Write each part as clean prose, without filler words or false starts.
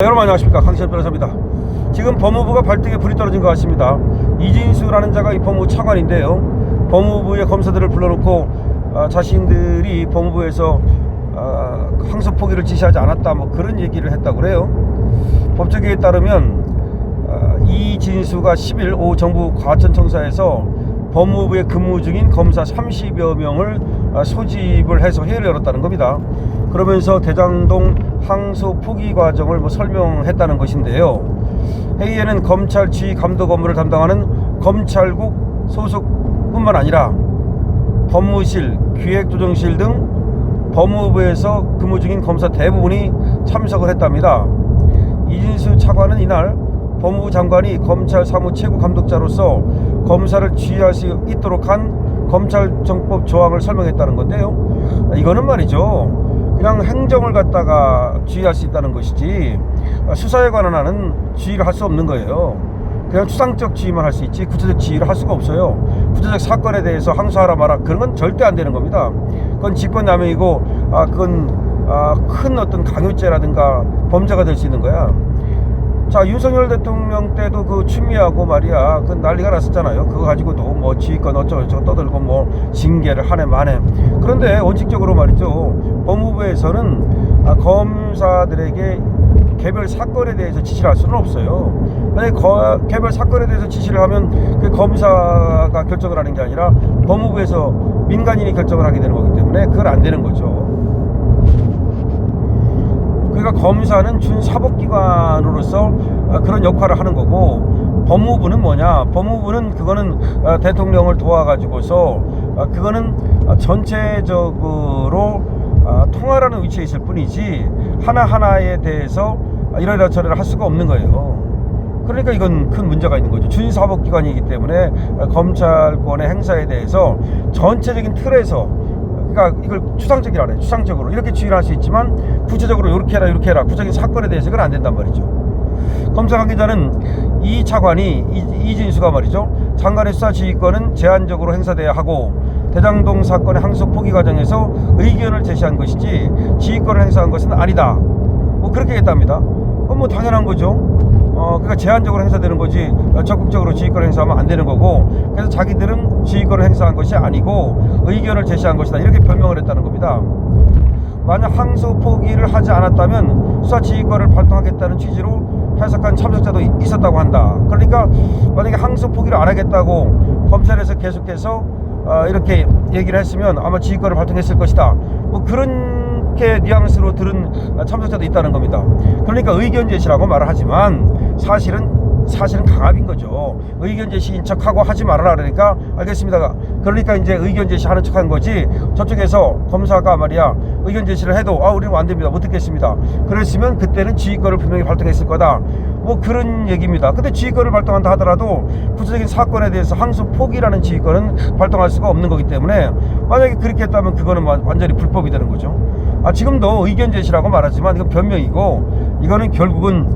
여러분 안녕하십니까, 강신엽 변호사입니다. 지금 법무부가 발등에 불이 떨어진 것 같습니다. 이진수라는 자가 이 법무부 차관인데요, 법무부의 검사들을 불러놓고 자신들이 법무부에서 항소 포기를 지시하지 않았다, 뭐 그런 얘기를 했다고 그래요. 법조계에 따르면 이진수가 10일 오후 정부 과천청사에서 법무부에 근무 중인 검사 30여 명을 소집을 해서 회의를 열었다는 겁니다. 그러면서 대장동 항소 포기 과정을 설명했다는 것인데요. 회의에는 검찰 지휘 감독 업무를 담당하는 검찰국 소속뿐만 아니라 법무실, 기획조정실 등 법무부에서 근무 중인 검사 대부분이 참석을 했답니다. 이진수 차관은 이날 법무부 장관이 검찰 사무 최고 감독자로서 검사를 지휘할 수 있도록 한 검찰정법 조항을 설명했다는 건데요, 이거는 말이죠, 그냥 행정을 갖다가 지휘할 수 있다는 것이지 수사에 관한 한은 지휘를 할 수 없는 거예요. 그냥 추상적 지휘만 할 수 있지 구체적 지휘를 할 수가 없어요. 구체적 사건에 대해서 항소하라 마라, 그런 건 절대 안 되는 겁니다. 그건 직권남용이고 그건 큰 어떤 강요죄라든가 범죄가 될 수 있는 거야. 자, 윤석열 대통령 때도 그 추미하고 말이야, 그 난리가 났었잖아요. 그거 가지고도 뭐 지휘권 어쩌고저쩌고 떠들고 뭐 징계를 하네 마네. 그런데 원칙적으로 말이죠, 법무부에서는 검사들에게 개별 사건에 대해서 지시를 할 수는 없어요. 만약에 개별 사건에 대해서 지시를 하면 그 검사가 결정을 하는 게 아니라 법무부에서 민간인이 결정을 하게 되는 거기 때문에 그건 안 되는 거죠. 그러니까 검사는 준사법기관으로서 그런 역할을 하는 거고, 법무부는 뭐냐, 법무부는 그거는 대통령을 도와가지고서 그거는 전체적으로 통화라는 위치에 있을 뿐이지 하나하나에 대해서 이러이러 저러이러 할 수가 없는 거예요. 그러니까 이건 큰 문제가 있는 거죠. 준사법기관이기 때문에 검찰권의 행사에 대해서 전체적인 틀에서, 그러니까 이걸 추상적이라네, 추상적으로 이렇게 지휘를 할 수 있지만 구체적으로 이렇게 해라 이렇게 해라, 구체적인 사건에 대해서 그건 안 된단 말이죠. 검사 관계자는 이 차관이 이진수가 말이죠, 장관의 수사 지휘권은 제한적으로 행사돼야 하고 대장동 사건의 항소 포기 과정에서 의견을 제시한 것이지 지휘권을 행사한 것은 아니다, 뭐 그렇게 했답니다. 뭐 당연한 거죠. 그러니까 제한적으로 행사되는 거지 적극적으로 지휘권을 행사하면 안 되는 거고, 그래서 자기들은 지휘권을 행사한 것이 아니고 의견을 제시한 것이다, 이렇게 변명을 했다는 겁니다. 만약 항소 포기를 하지 않았다면 수사 지휘권을 발동하겠다는 취지로 해석한 참석자도 있었다고 한다. 그러니까 만약에 항소 포기를 안 하겠다고 검찰에서 계속해서 이렇게 얘기를 했으면 아마 지휘권을 발동했을 것이다, 뭐 그렇게 뉘앙스로 들은 참석자도 있다는 겁니다. 그러니까 의견 제시라고 말을 하지만 사실은 강압인 거죠. 의견 제시인 척하고 하지 말아라 그러니까 알겠습니다, 그러니까 이제 의견 제시하는 척한 거지, 저쪽에서 검사가 말이야 의견 제시를 해도 우리는 안 됩니다, 못 듣겠습니다, 그랬으면 그때는 지휘권을 분명히 발동했을 거다, 뭐 그런 얘기입니다. 근데 지휘권을 발동한다 하더라도 구체적인 사건에 대해서 항소 포기라는 지휘권은 발동할 수가 없는 거기 때문에 만약에 그렇게 했다면 그거는 완전히 불법이 되는 거죠. 지금도 의견 제시라고 말하지만 이건 변명이고, 이거는 결국은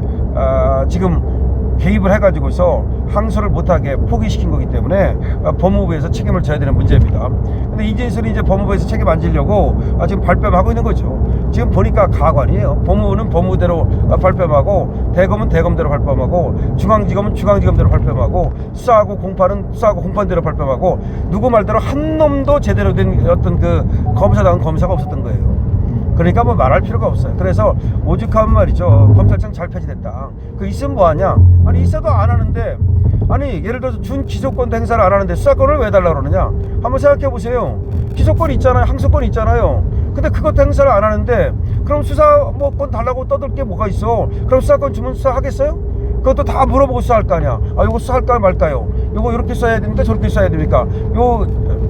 지금 개입을 해가지고서 항소를 못하게 포기시킨 거기 때문에 법무부에서 책임을 져야 되는 문제입니다. 근데 이진수는 이제 법무부에서 책임 안 지려고 지금 발뺌하고 있는 거죠. 지금 보니까 가관이에요. 법무부는 법무부대로 발뺌하고, 대검은 대검대로 발뺌하고, 중앙지검은 중앙지검대로 발뺌하고, 수사하고 공판은 수사하고 공판대로 발뺌하고, 누구 말대로 한 놈도 제대로 된 어떤 그 검사다운 검사가 없었던 거예요. 그러니까 뭐 말할 필요가 없어요. 그래서 오죽하면 말이죠, 검찰청 잘 폐지됐다, 그 있으면 뭐하냐, 아니 있어도 안 하는데, 아니 예를 들어서 준 기소권도 행사를 안 하는데 수사권을 왜 달라고 그러느냐, 한번 생각해 보세요. 기소권이 있잖아요, 항소권이 있잖아요. 근데 그것도 행사를 안 하는데 그럼 수사권 달라고 떠들 게 뭐가 있어? 그럼 수사권 주면 수사하겠어요? 그것도 다 물어보고 수사할 거 아니야. 이거 수사할까 말까요? 이거 이렇게 써야 됩니까? 저렇게 써야 됩니까?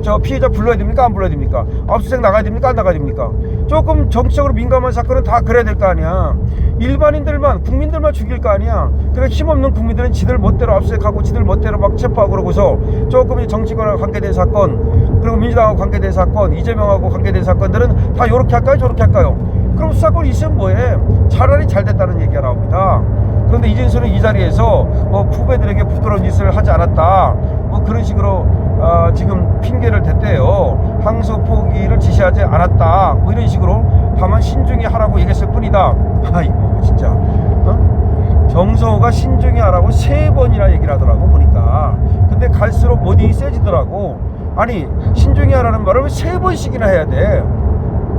저 피해자 불러야 됩니까? 안 불러야 됩니까? 압수수색 나가야 됩니까? 안 나가야 됩니까? 조금 정치적으로 민감한 사건은 다 그래야 될 거 아니야. 일반인들만, 국민들만 죽일 거 아니야. 그래 힘없는 국민들은 지들 멋대로 압수수색하고 지들 멋대로 막 체포하고 그러고서 조금 정치권하고 관계된 사건, 그리고 민주당하고 관계된 사건, 이재명하고 관계된 사건들은 다 요렇게 할까요? 저렇게 할까요? 그럼 수사권이 있으면 뭐해? 차라리 잘 됐다는 얘기가 나옵니다. 그런데 이진수는 이 자리에서 뭐 후배들에게 부끄러운 짓을 하지 않았다, 뭐 그런 식으로 지금 핑계를 댔대요. 항소 포기를 지시하지 않았다, 뭐 이런 식으로 다만 신중히 하라고 얘기했을 뿐이다. 아이고 진짜 신중히 하라고 3번이나 얘기를 하더라고 보니까. 근데 갈수록 워딩이 세지더라고. 아니 신중히 하라는 말을 왜 3번씩이나 해야 돼?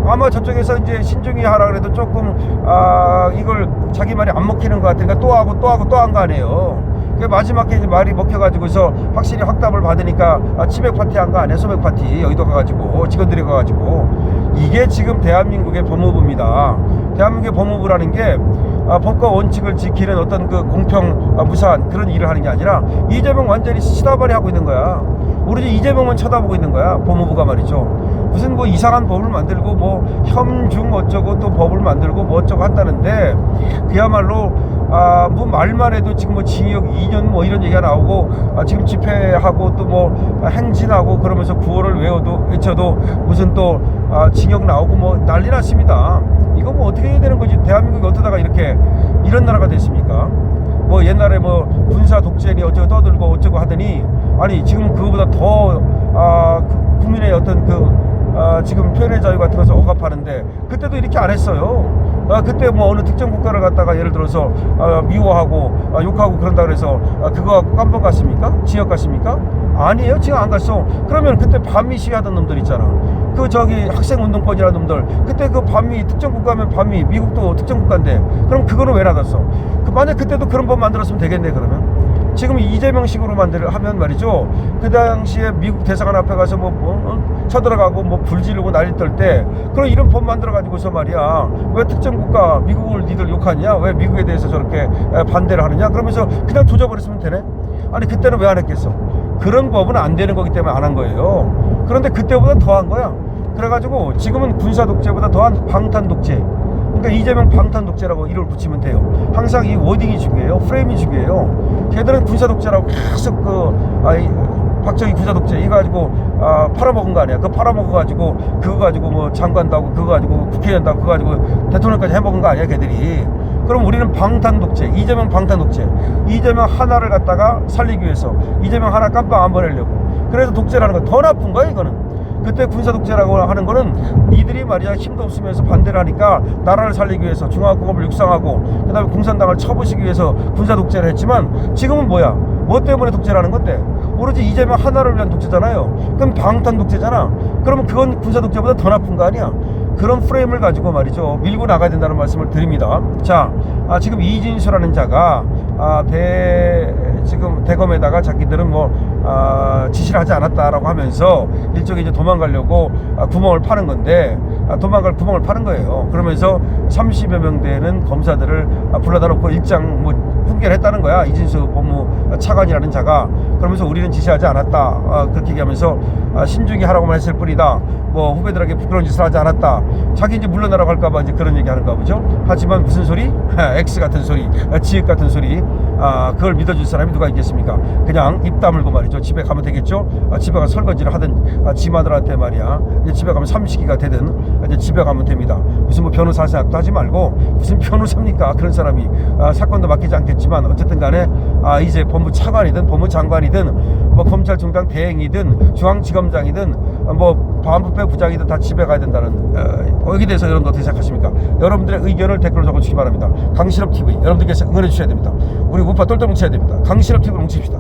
아마 저쪽에서 이제 신중히 하라 그래도 조금 이걸 자기 말이 안 먹히는 것 같으니까 또 하고 또 하고 또 한 거 아니에요. 그 마지막에 이제 말이 먹혀가지고서 확실히 확답을 받으니까 치맥 파티 한 거 아니야? 소맥 파티 여의도 가가지고 직원들이 가가지고. 이게 지금 대한민국의 법무부입니다. 대한민국의 법무부라는 게 법과 원칙을 지키는 어떤 그 공평 무사한 그런 일을 하는 게 아니라 이재명 완전히 시다발이 하고 있는 거야. 오로지 이재명만 쳐다보고 있는 거야. 법무부가 말이죠. 무슨 뭐 이상한 법을 만들고 뭐 혐중 어쩌고 또 법을 만들고 뭐 어쩌고 한다는데 그야말로 뭐 말만 해도 지금 뭐 징역 2년 뭐 이런 얘기가 나오고 지금 집회하고 또 뭐 행진하고 그러면서 구호를 외쳐도 무슨 또 징역 나오고 뭐 난리 났습니다. 이거 뭐 어떻게 해야 되는 거지? 대한민국이 어쩌다가 이렇게 이런 나라가 됐습니까? 뭐 옛날에 뭐 군사 독재니 어쩌고 떠들고 어쩌고 하더니 아니 지금 그거보다 더 국민의 어떤 지금 표현의 자유 같은 것을 억압하는데 그때도 이렇게 안 했어요. 그때 뭐 어느 특정 국가를 갖다가 예를 들어서 미워하고 욕하고 그런다 그래서 그거 갖고 깜빵 갔습니까? 지역 갔습니까? 아니에요. 지금 안 갔어. 그러면 그때 반미 시위하던 놈들 있잖아. 그 저기 학생운동권이라는 놈들 그때 그 반미 특정 국가면 반미 미국도 특정 국가인데 그럼 그거는 왜 놔뒀어? 만약 그때도 그런 법 만들었으면 되겠네. 그러면 지금 이재명식으로 하면 말이죠. 그 당시에 미국 대사관 앞에 가서 쳐들어가고 뭐 불 지르고 난리 떨 때 그런 이런 법 만들어 가지고서 말이야 왜 특정 국가 미국을 니들 욕하냐, 왜 미국에 대해서 저렇게 반대를 하느냐 그러면서 그냥 조져버렸으면 되네. 아니 그때는 왜 안 했겠어? 그런 법은 안 되는 거기 때문에 안 한 거예요. 그런데 그때보다 더 한 거야. 그래가지고 지금은 군사 독재보다 더한 방탄 독재. 그러니까 이재명 방탄 독재라고 이름을 붙이면 돼요. 항상 이 워딩이 중요해요. 프레임이 중요해요. 걔들은 군사 독재라고 계속 박정희 군사 독재 이거 가지고 팔아먹은 거 아니야. 그거 팔아먹어가지고 그거 가지고 뭐 장관도 하고 그거 가지고 국회의원도 하고 그거 가지고 대통령까지 해먹은 거 아니야 걔들이. 그럼 우리는 방탄 독재, 이재명 방탄 독재. 이재명 하나를 갖다가 살리기 위해서 이재명 하나 깜빡 안 보내려고. 그래서 독재라는 거 더 나쁜 거야 이거는. 그때 군사 독재라고 하는 거는 니들이 말이야 힘도 없으면서 반대를 하니까 나라를 살리기 위해서 중화공업을 육성하고 그다음에 공산당을 쳐부시기 위해서 군사 독재를 했지만 지금은 뭐야? 뭐 때문에 독재라는 건데? 오로지 이재명 하나를 위한 독재잖아요. 그럼 방탄 독재잖아. 그러면 그건 군사 독재보다 더 나쁜 거 아니야? 그런 프레임을 가지고 말이죠 밀고 나가야 된다는 말씀을 드립니다. 자, 지금 이진수라는 자가 지금 대검에다가 자기들은 지시를 하지 않았다라고 하면서 일종의 이제 도망가려고 구멍을 파는 건데 도망갈 구멍을 파는 거예요. 그러면서 30여 명 되는 검사들을 불러다 놓고 일장 훈계했다는 거야. 이진수 법무 차관이라는 자가. 그러면서 우리는 지시하지 않았다. 그렇게 얘기하면서 신중히 하라고만 했을 뿐이다. 뭐 후배들에게 부끄러운 짓을 하지 않았다. 자기 이제 물러나라고 할까봐 이제 그런 얘기 하는가 보죠. 하지만 무슨 소리? X 같은 소리, 지읒 같은 소리. 그걸 믿어줄 사람이 누가 있겠습니까? 그냥 입 다물고 말이죠. 집에 가면 되겠죠. 집에 가서 설거지를 하든 지 마들한테 말이야. 이제 집에 가면 삼식이가 되든 이제 집에 가면 됩니다. 무슨 뭐 변호사 생각도 하지 말고 무슨 변호사입니까? 그런 사람이 사건도 맡기지 않겠지만 어쨌든 간에 이제 법무 차관이든 법무 장관이든 뭐 검찰총장 대행이든 중앙지검장이든 뭐 반부패 부장이든 다 집에 가야 된다는 여기 대해서 여러분 어떻게 생각하십니까? 여러분들의 의견을 댓글로 적어주시기 바랍니다. 강신업 TV 여러분들께서 응원해 주셔야 됩니다. 우리 우파 똘똘 뭉쳐야 됩니다. 강신업 TV로 뭉칩시다.